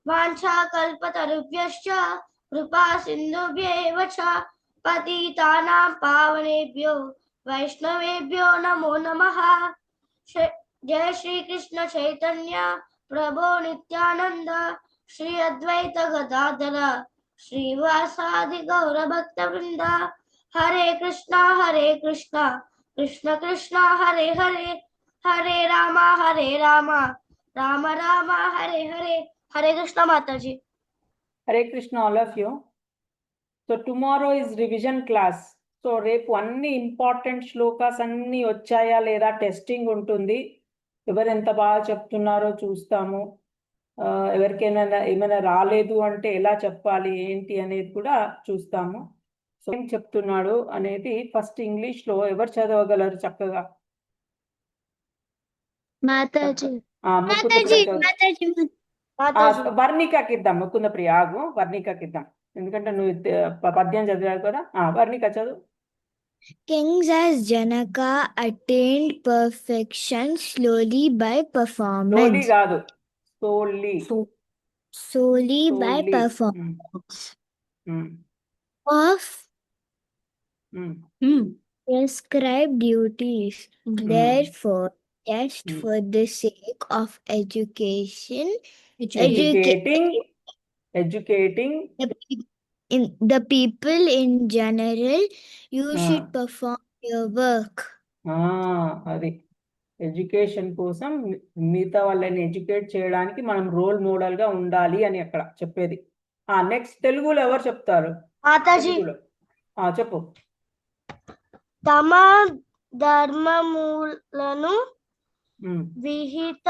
वाञ्छाकल्पतरुभ्यश्च कृपा सिन्धुभ्येव च पतितानां पावनेभ्यो वैष्णवेभ्यो नमो नमः। जय श्री कृष्ण चैतन्य प्रभो नित्यानंद श्री अद्वैत गदाधर श्रीवासादि गौर भक्त वृंद हरे कृष्णा कृष्ण कृष्णा हरे हरे हरे रामा राम राम हरे हरे। हरे कृष्णा माता जी। Hare Krishna, all of you. So tomorrow is revision class. So రేపు అన్ని ఇంపార్టెంట్ శ్లోకాస్ అన్ని వచ్చాయా లేదా టెస్టింగ్ ఉంటుంది. ఎవరు ఎంత బాగా చెప్తున్నారో చూస్తాము. ఎవరికైనా ఏమైనా రాలేదు అంటే ఎలా చెప్పాలి ఏంటి అనేది కూడా చూస్తాము. సో ఏం చెప్తున్నాడు అనేది ఫస్ట్ ఇంగ్లీష్లో ఎవరు చదవగలరు చక్కగా? వర్ణికకి ఇద్దాం. ముకుంద ప్రియ ఆగు, వర్ణికకి ఇద్దాం. ఎందుకంటే నువ్వు పద్యం చదివావు కదా. వర్ణిక చదువు. Kings as Janaka attained perfection slowly by performance. Slowly కాదు, solely by performance of prescribed duties. Therefore, just for the sake of educating the people in general, you should perform your work. అది education కోసం మిగతా వాళ్ళని educate చేయడానికి మనం role model గా ఉండాలి అని అక్కడ చెప్పేది. నెక్స్ట్ తెలుగులో ఎవరు చెప్తారు? చెప్పు. తమ ధర్మములను విహిత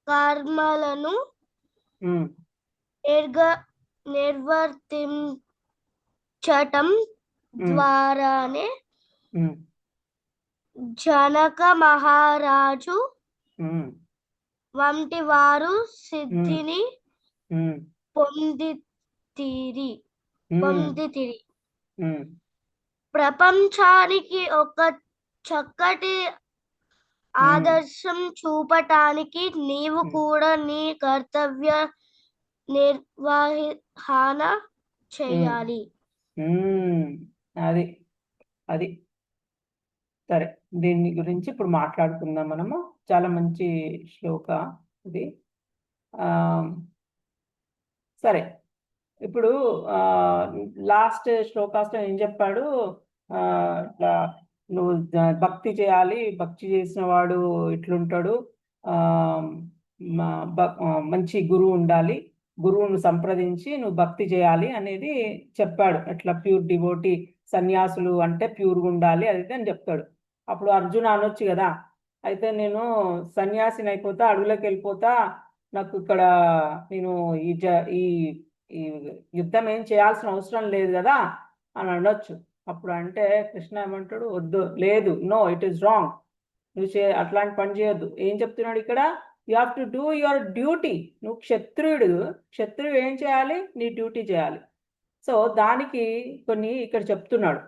కర్మలను నిర్వర్తించటం ద్వారానే జనక మహారాజు వంటి వారు సిద్ధిని పొందితిరి. ప్రపంచానికి ఒక చక్కటి ఆదర్శం చూపటానికి నీవు కూడా నీ కర్తవ్య నిర్వహణ చేయాలి. అది అది సరే, దీని గురించి ఇప్పుడు మాట్లాడుకుందాం మనము. చాలా మంచి శ్లోక ఇది. సరే, ఇప్పుడు లాస్ట్ శ్లోకాస్లో ఏం చెప్పాడు? నువ్వు భక్తి చేయాలి, భక్తి చేసిన వాడు ఇట్లుంటాడు, మంచి గురువు ఉండాలి, గురువును సంప్రదించి నువ్వు భక్తి చేయాలి అనేది చెప్పాడు. అట్లా ప్యూర్ డివోటీ సన్యాసులు అంటే ప్యూర్గా ఉండాలి అది అని చెప్తాడు. అప్పుడు అర్జున అనొచ్చు కదా, అయితే నేను సన్యాసిని అయిపోతా, అడవులకు వెళ్ళిపోతా, నాకు ఇక్కడ నేను ఈ యుద్ధం ఏం చేయాల్సిన అవసరం లేదు కదా అని అనొచ్చు. అప్పుడు అంటే కృష్ణ ఏమంటాడు? వద్దు, లేదు, నో, ఇట్ ఈస్ రాంగ్, నువ్వు అట్లాంటి పని చేయొద్దు. ఏం చెప్తున్నాడు ఇక్కడ? You have to do your duty. నువ్వు క్షత్రువు ఏం చేయాలి? నీ డ్యూటీ చేయాలి. సో దానికి కొన్ని ఇక్కడ చెప్తున్నాడు.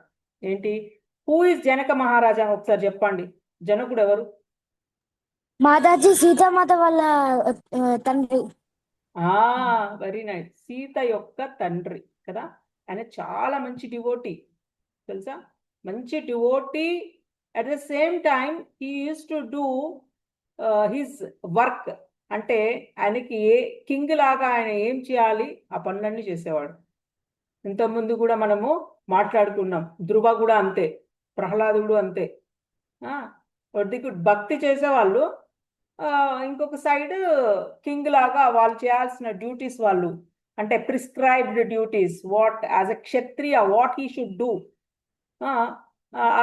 ఏంటి? హూ ఇస్ జనక మహారాజా? ఒకసారి చెప్పండి. జనకుడు ఎవరు? మాతాజీ సీతామాత వాళ్ళ తండ్రి. Very nice. సీత యొక్క తండ్రి కదా. ఆయన చాలా మంచి డివోటీ, తెలుసా? మంచి devotee. At the same time he use to do his work. అంటే ఆయనకి కింగ్ లాగా ఆయన ఏం చేయాలి ఆ పనులన్నీ చేసేవాడు. ఇంతకుముందు కూడా మనము మాట్లాడుకున్నాం. ధ్రువ కూడా అంతే, ప్రహ్లాదుడు అంతే. భక్తి చేసేవాళ్ళు, ఇంకొక సైడ్ కింగ్ లాగా వాళ్ళు చేయాల్సిన డ్యూటీస్ వాళ్ళు, అంటే prescribed duties, what as a Kshatriya what he should do,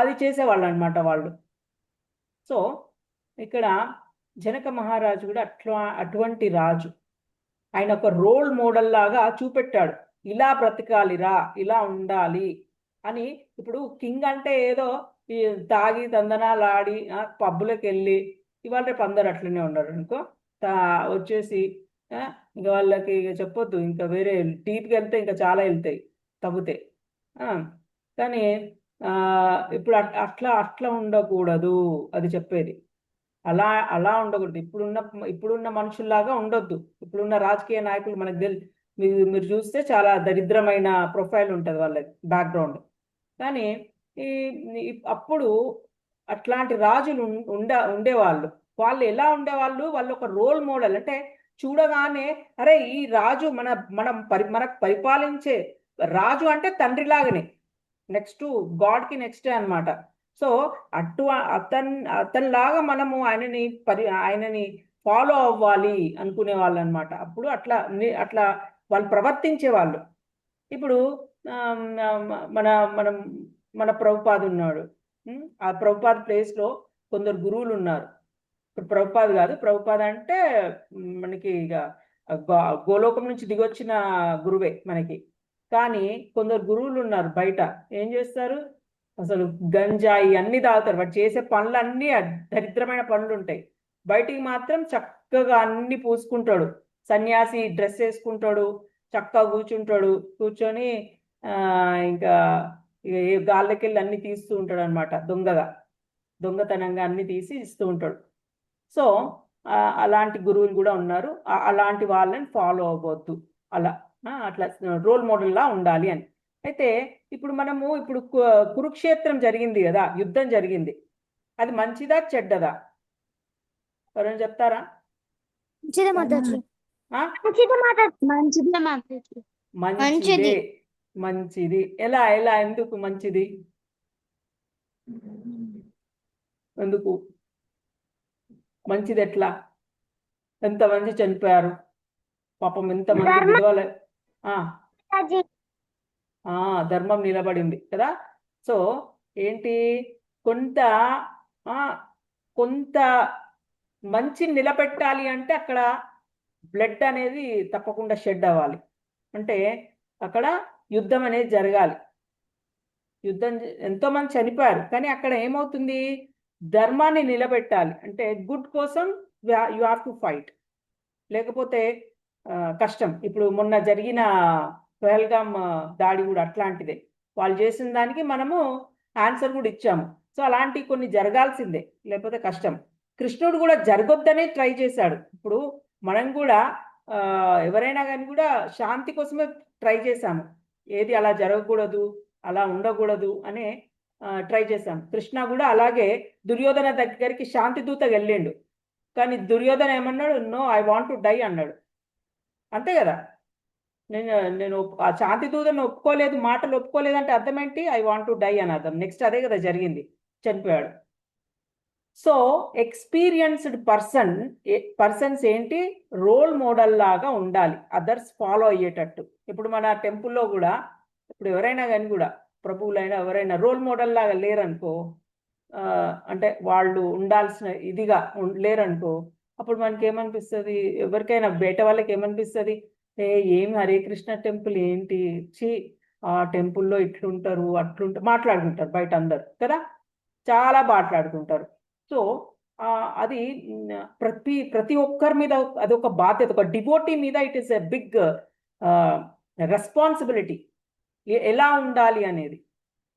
అది చేసేవాళ్ళు అనమాట వాళ్ళు. సో ఇక్కడ జనక మహారాజు కూడా అటువంటి రాజు. ఆయన ఒక రోల్ మోడల్ లాగా చూపెట్టాడు, ఇలా బ్రతకాలిరా, ఇలా ఉండాలి అని. ఇప్పుడు కింగ్ అంటే ఏదో తాగి తందనాలు ఆడి పబ్బులకు వెళ్ళి, ఇవాళ రేపు అందరు అట్లనే ఉన్నారు అనుకో, వచ్చేసి ఇంకా వాళ్ళకి చెప్పొద్దు, ఇంకా వేరే టీప్కి వెళ్తే ఇంకా చాలా వెళ్తాయి తగ్గుతాయి. కానీ ఇప్పుడు అట్లా ఉండకూడదు అది చెప్పేది. అలా అలా ఉండకూడదు. ఇప్పుడున్న మనుషుల్లాగా ఉండొద్దు. ఇప్పుడున్న రాజకీయ నాయకులు మనకు మీరు చూస్తే చాలా దరిద్రమైన ప్రొఫైల్ ఉంటుంది వాళ్ళది, బ్యాక్గ్రౌండ్. కానీ అప్పుడు అట్లాంటి రాజులు ఉండేవాళ్ళు. వాళ్ళు ఎలా ఉండేవాళ్ళు, వాళ్ళు ఒక రోల్ మోడల్. అంటే చూడగానే అరే ఈ రాజు మనకు పరిపాలించే రాజు అంటే తండ్రిలాగానే, నెక్స్ట్ గాడ్కి నెక్స్ట్ అన్నమాట. సో అతనిలాగా మనము ఆయనని ఫాలో అవ్వాలి అనుకునే వాళ్ళు అనమాట. అప్పుడు అట్లా వాళ్ళు ప్రవర్తించే వాళ్ళు. ఇప్పుడు మన మనం మన ప్రభుపాద్ ఉన్నాడు. ఆ ప్రభుపాద్ ప్లేస్లో కొందరు గురువులు ఉన్నారు. ఇప్పుడు ప్రభుపాద్ కాదు, ప్రభుపాద్ అంటే మనకి ఇక గోలోకం నుంచి దిగొచ్చిన గురువే మనకి. కానీ కొందరు గురువులు ఉన్నారు బయట, ఏం చేస్తారు, అసలు గంజాయి అన్ని తాగుతారు. వాడు చేసే పనులన్నీ దరిద్రమైన పనులు ఉంటాయి. బయటికి మాత్రం చక్కగా అన్ని పూసుకుంటాడు, సన్యాసి డ్రెస్ వేసుకుంటాడు, చక్కగా కూర్చుంటాడు, కూర్చొని ఇంకా గాళ్ళకి వెళ్ళి అన్ని తీస్తూ ఉంటాడు అనమాట. దొంగతనంగా అన్ని తీసి ఇస్తూ ఉంటాడు. సో అలాంటి గురువులు కూడా ఉన్నారు. అలాంటి వాళ్ళని ఫాలో అవ్వద్దు, అట్లా రోల్ మోడల్లా ఉండాలి అని. అయితే ఇప్పుడు కురుక్షేత్రం జరిగింది కదా, యుద్ధం జరిగింది, అది మంచిదా చెడ్డదా ఎవరైనా చెప్తారా? మంచిదే మాతాజీ. మంచిదే. మంచిది. ఎలా ఎందుకు మంచిది? ఎందుకు మంచిది? ఎట్లా? ఎంతమంది చనిపోయారు పాపం, ఎంతమంది విధవలు. ధర్మం నిలబడింది కదా. సో ఏంటి, కొంత మంచి నిలబెట్టాలి అంటే అక్కడ బ్లడ్ అనేది తప్పకుండా షెడ్ అవ్వాలి. అంటే అక్కడ యుద్ధం అనేది జరగాలి. ఎంతో మంది చనిపోయారు, కానీ అక్కడ ఏమవుతుంది, ధర్మాన్ని నిలబెట్టాలి అంటే గుడ్ కోసం యు హ్యావ్ టు ఫైట్, లేకపోతే కష్టం. ఇప్పుడు మొన్న జరిగిన పహల్గామ్ దాడి కూడా అట్లాంటిదే. వాళ్ళు చేసిన దానికి మనము ఆన్సర్ కూడా ఇచ్చాము. సో అలాంటి కొన్ని జరగాల్సిందే, లేకపోతే కష్టం. కృష్ణుడు కూడా జరగొద్దనే ట్రై చేశాడు. ఇప్పుడు మనం కూడా ఎవరైనా కానీ కూడా శాంతి కోసమే ట్రై చేశాము. ఏది అలా జరగకూడదు, అలా ఉండకూడదు అనే ట్రై చేశాం. కృష్ణ కూడా అలాగే దుర్యోధన దగ్గరికి శాంతి దూతగా వెళ్ళిండు, కానీ దుర్యోధన ఏమన్నాడు, no I want to die అన్నాడు. అంతే కదా. నేను ఆ శాంతి దూతను ఒప్పుకోలేదు, మాటలు ఒప్పుకోలేదంటే అర్థం ఏంటి, ఐ వాంట్ టు డై అని అర్థం. నెక్స్ట్ అదే కదా జరిగింది, చనిపోయాడు. సో ఎక్స్పీరియన్స్డ్ పర్సన్స్ ఏంటి, రోల్ మోడల్ లాగా ఉండాలి, అదర్స్ ఫాలో అయ్యేటట్టు. ఇప్పుడు మన టెంపుల్లో కూడా ఇప్పుడు ఎవరైనా కానీ కూడా ప్రభువులైనా ఎవరైనా రోల్ మోడల్ లాగా లేరనుకో, అంటే వాళ్ళు ఉండాల్సిన ఇదిగా లేరనుకో, అప్పుడు మనకి ఏమనిపిస్తుంది, ఎవరికైనా బయట వాళ్ళకి ఏమనిపిస్తుంది, ఏం హరే కృష్ణ టెంపుల్ ఏంటి, ఆ టెంపుల్లో ఇట్లుంటారు అట్లుంటారు, మాట్లాడుకుంటారు బయట అందరు కదా, చాలా మాట్లాడుకుంటారు. సో అది ప్రతి ఒక్కరి మీద అదొక బాధ్యత, ఒక డివోటీ మీద it is a big responsibility. ఎలా ఉండాలి అనేది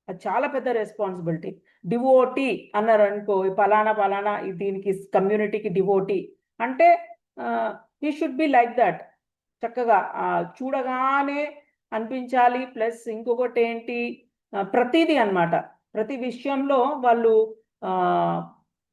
అది చాలా పెద్ద రెస్పాన్సిబిలిటీ. డివోటీ అన్నారు అనుకో, పలానా దీనికి కమ్యూనిటీకి డివోటీ అంటే he should be like that. చక్కగా చూడగానే అనిపించాలి. ప్లస్ ఇంకొకటి ఏంటి, ప్రతిదీ అన్నమాట, ప్రతి విషయంలో వాళ్ళు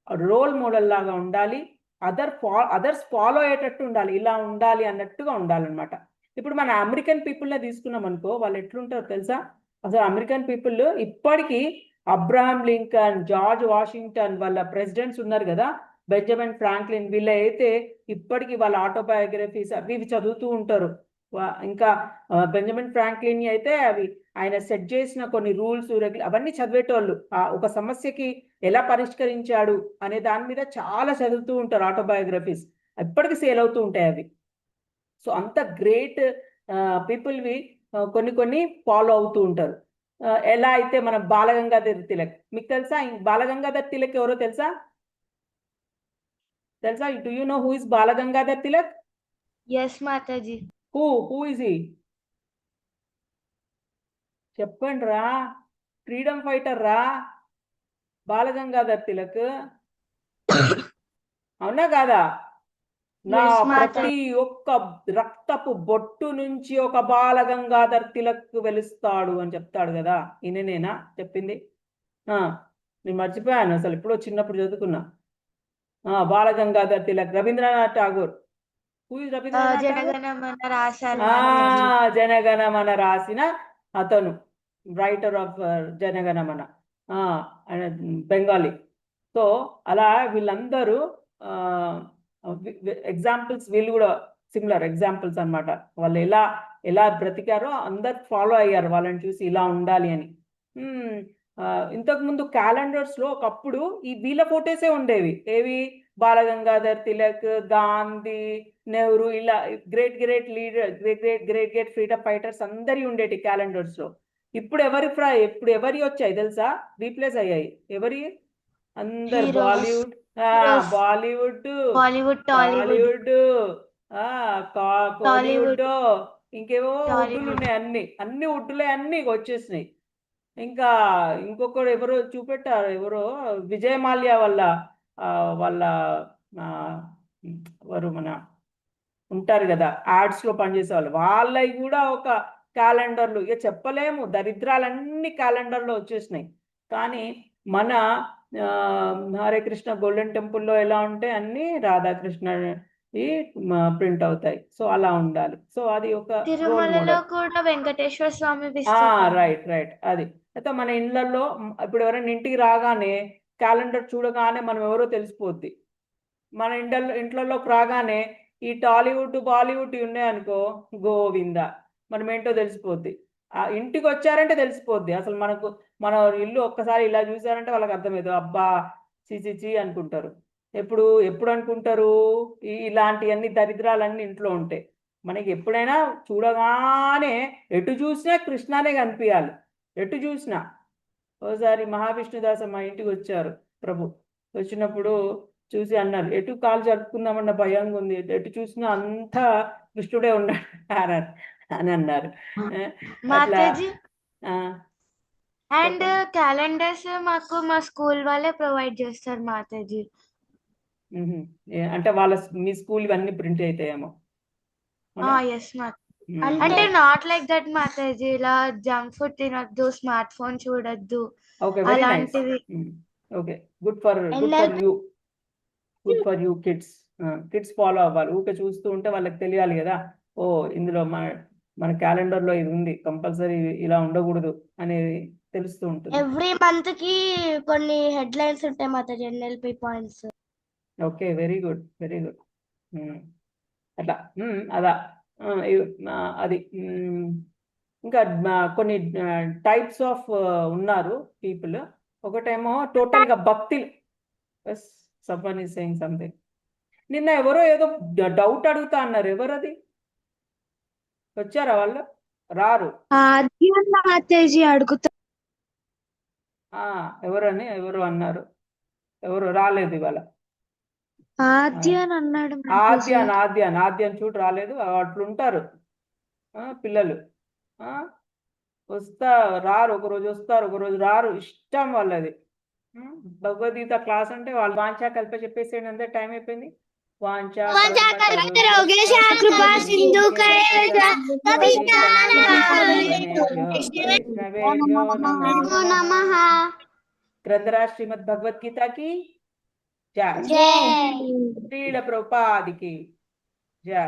రోల్ మోడల్ లాగా ఉండాలి, అదర్స్ ఫాలో అయ్యేటట్టు ఉండాలి, ఇలా ఉండాలి అన్నట్టుగా ఉండాలన్నమాట. ఇప్పుడు మన అమెరికన్ పీపుల్నే తీసుకున్నాం అనుకో, వాళ్ళు ఎట్లుంటారో తెలుసా? అసలు అమెరికన్ పీపుల్ ఇప్పటికీ అబ్రహాం లింకన్, జార్జ్ వాషింగ్టన్, వాళ్ళ ప్రెసిడెంట్స్ ఉన్నారు కదా, బెంజమిన్ ఫ్రాంక్లిన్, వీళ్ళ అయితే ఇప్పటికీ వాళ్ళ ఆటోబయోగ్రఫీస్ అవి ఇవి చదువుతూ ఉంటారు. ఇంకా బెంజమిన్ ఫ్రాంక్లిన్ అయితే అవి ఆయన సెట్ చేసిన కొన్ని రూల్స్ అవన్నీ చదివేటోళ్ళు. ఒక సమస్యకి ఎలా పరిష్కరించాడు అనే దాని మీద చాలా చదువుతూ ఉంటారు ఆటోబయోగ్రఫీస్, ఎప్పటికీ సేల్ అవుతూ ఉంటాయి అవి. సో అంత గ్రేట్ పీపుల్వి కొన్ని ఫాలో అవుతూ ఉంటారు. ఎలా అయితే మన బాలగంగాధర్ తిలక్, మీకు తెలుసా బాలగంగాధర్ తిలక్ ఎవరో తెలుసా? Do you know who is Balagangadhar Tilak? Yes, Mataji. Who is he? చెప్పండి రా, ఫ్రీడమ్ ఫైటర్ రా బాలగంగాధర్ తిలక్. అవునా కాదా? నా Yes, ప్రతి Mataji. ఒక్క రక్తపు బొట్టు నుంచి ఒక బాలగంగాధర్ తిలక్ వెలుస్తాడు అని చెప్తాడు కదా. ఈయననేనా చెప్పింది? నేను మర్చిపోయాను, అసలు ఎప్పుడో చిన్నప్పుడు చదువుకున్నా. బాలగంగాధర్ తిలక్, రవీంద్రనాథ్ ఠాగూర్. Who is Rabindranath Tagore? జనగణమన రాశారు మాతాజీ. జనగణమన రాసిన అతను, రైటర్ ఆఫ్ జనగణమన, ఆయన బెంగాలీ. సో అలా వీళ్ళందరూ ఎగ్జాంపుల్స్, వీళ్ళు కూడా సిమిలర్ ఎగ్జాంపుల్స్ అన్నమాట. వాళ్ళు ఎలా ఎలా బ్రతికారో అందరు ఫాలో అయ్యారు వాళ్ళని చూసి, ఇలా ఉండాలి అని. ఇంతకుముందు క్యాలెండర్స్లో ఒకప్పుడు ఈ వీళ్ళ ఫోటోసే ఉండేవి. ఏవి? బాలగంగాధర్ తిలక్, గాంధీ, నెహ్రూ, ఇలా great great leader, great freedom fighters అందరి ఉండేటి క్యాలెండర్స్లో. ఇప్పుడు ఎవరి వచ్చాయి తెలుసా? రీప్లేస్ అయ్యాయి. ఎవరి? అందరు Heroes. Bollywood, Heroes. Bollywood, Bollywood, Tollywood, Tollywood, Kollywood, Tollywood, ఇంకేవో ఉడ్డులు Tollywood. ఉన్నాయి. అన్ని ఉడ్డులే అన్ని వచ్చేసినాయి. ఇంకా ఇంకొకరు ఎవరో చూపెట్టారు, ఎవరో విజయ్ మాల్యా వాళ్ళ వాళ్ళ ఎవరు మన ఉంటారు కదా యాడ్స్ లో పనిచేసే వాళ్ళు, వాళ్ళవి కూడా ఒక క్యాలెండర్లు. ఇక చెప్పలేము, దరిద్రాలన్నీ క్యాలెండర్లో వచ్చేసినాయి. కానీ మన హరే కృష్ణ గోల్డెన్ టెంపుల్లో ఎలా ఉంటే అన్ని రాధాకృష్ణ ప్రింట్ అవుతాయి. సో అలా ఉండాలి. సో అది ఒక రోల్ తిరుమలలో మోడల్. కూడా వెంకటేశ్వర స్వామి విగ్రహం. రైట్ అది. అయితే మన ఇళ్ళల్లో ఇప్పుడు ఎవరైనా ఇంటికి రాగానే క్యాలెండర్ చూడగానే మనం ఎవరో తెలిసిపోద్ది. మన ఇంట్లలోకి రాగానే ఈ టాలీవుడ్ బాలీవుడ్ ఉన్నాయనుకో, గోవింద, మనం ఏంటో తెలిసిపోద్ది. ఆ ఇంటికి వచ్చారంటే తెలిసిపోద్ది. అసలు మన ఇల్లు ఒక్కసారి ఇలా చూసారంటే వాళ్ళకి అర్థమవుతుంది. అబ్బా చిచి అనుకుంటారు. ఎప్పుడు అనుకుంటారు? ఇలాంటివన్నీ దరిద్రాలన్నీ ఇంట్లో ఉంటాయి. మనకి ఎప్పుడైనా చూడగానే ఎటు చూసినా కృష్ణానే కనిపించాలి. ఎటు చూసినా. ఓసారి మహావిష్ణుదాస మా ఇంటికి వచ్చారు ప్రభు. వచ్చినప్పుడు చూసి అన్నారు, ఎటు కాలు జరుపుకుందామన్న భయంగా ఉంది, ఎటు చూసినా అంతా కృష్ణుడే ఉన్నాడు అని అన్నారు. అట్లా మాతాజీ, అండ్ చెప్పండి. క్యాలెండర్స్ మాకు మా స్కూల్ వాళ్ళే ప్రొవైడ్ చేస్తారు మాతాజీ. అంటే మీ స్కూల్ ఇవన్నీ ప్రింట్ అవుతాయేమో. ఎస్ అంటే నాట్ లైక్ దట్ మాతాజీ, ఇలా జంక్ ఫుడ్ తినొద్దు, స్మార్ట్ ఫోన్ చూడొద్దు, ఓకే, వెరీ నైస్. అలాంటివి. Okay, good for you kids follow అవ్వాలి. ఊకే చూస్తూ ఉంటే వాళ్ళకి తెలియాలి కదా, ఓ ఇందులో మన క్యాలెండర్లో ఇది ఉంది, కంపల్సరీ ఇలా ఉండకూడదు అనేది తెలుస్తూ ఉంటుంది. ఎవ్రీ మంత్ కి కొన్ని హెడ్ లైన్స్ ఉంటాయి Mataji, NLP points. Okay, very good. అట్లా అదా అది. ఇంకా కొన్ని టైప్స్ ఆఫ్ ఉన్నారు పీపుల్. ఒకటేమో టోటల్గా భక్తి. Someone is saying something. నిన్న ఎవరో ఏదో డౌట్ అడుగుతా అన్నారు, ఎవరది? వచ్చారా వాళ్ళు? రారు. మాతాజీ అడుగుతా. ఎవరు అన్నారు? ఎవరు రాలేదు ఇవాళ? ఆద్యాన్ అన్నాడు. ఆద్యాన్ చూడు రాలేదు. అట్లుంటారు పిల్లలు. రారు, ఒకరోజు వస్తారు, ఒకరోజు రారు, ఇష్టం వాళ్ళది. భగవద్గీత క్లాస్ అంటే వాళ్ళు వాంఛా కల్ప చెప్పేసేయండి, అంతే, టైం అయిపోయింది. వాంఛా గ్రంథరాజ్ శ్రీమద్ భగవద్గీతకి జై. శ్రీల ప్రభుపాదికి జై.